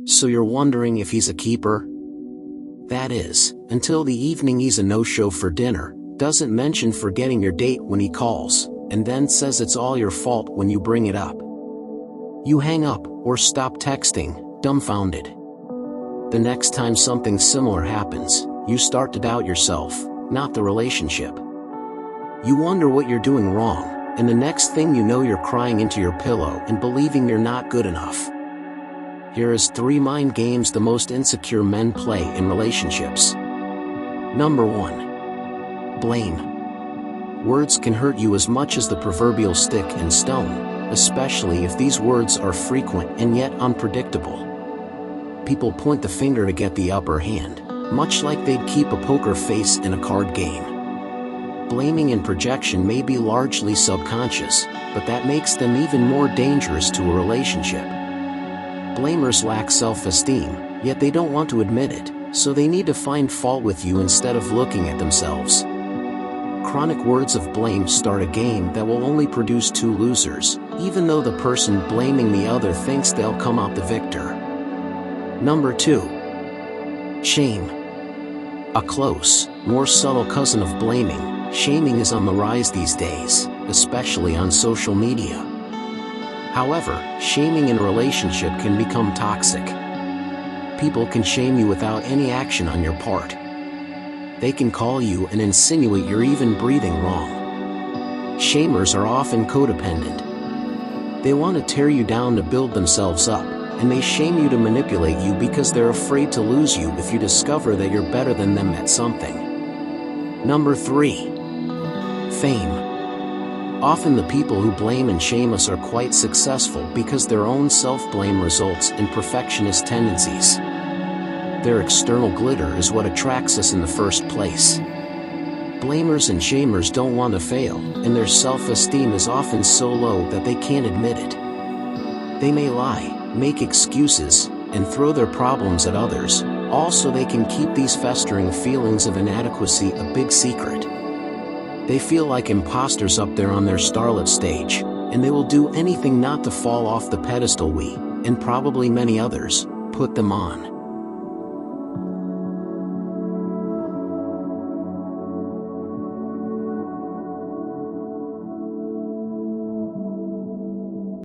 So you're wondering if he's a keeper? That is, until the evening he's a no-show for dinner, doesn't mention forgetting your date when he calls, and then says it's all your fault when you bring it up. You hang up, or stop texting, dumbfounded. The next time something similar happens, you start to doubt yourself, not the relationship. You wonder what you're doing wrong, and the next thing you know you're crying into your pillow and believing you're not good enough. Here is 3 mind games the most insecure men play in relationships. Number 1. Blame. Words can hurt you as much as the proverbial stick and stone, especially if these words are frequent and yet unpredictable. People point the finger to get the upper hand, much like they'd keep a poker face in a card game. Blaming and projection may be largely subconscious, but that makes them even more dangerous to a relationship. Blamers lack self-esteem, yet they don't want to admit it, so they need to find fault with you instead of looking at themselves. Chronic words of blame start a game that will only produce 2 losers, even though the person blaming the other thinks they'll come out the victor. Number 2. Shame. A close, more subtle cousin of blaming, shaming is on the rise these days, especially on social media. However, shaming in a relationship can become toxic. People can shame you without any action on your part. They can call you and insinuate you're even breathing wrong. Shamers are often codependent. They want to tear you down to build themselves up, and they shame you to manipulate you because they're afraid to lose you if you discover that you're better than them at something. Number 3. Fame. Often the people who blame and shame us are quite successful because their own self-blame results in perfectionist tendencies. Their external glitter is what attracts us in the first place. Blamers and shamers don't want to fail, and their self-esteem is often so low that they can't admit it. They may lie, make excuses, and throw their problems at others, all so they can keep these festering feelings of inadequacy a big secret. They feel like imposters up there on their starlit stage, and they will do anything not to fall off the pedestal we, and probably many others, put them on.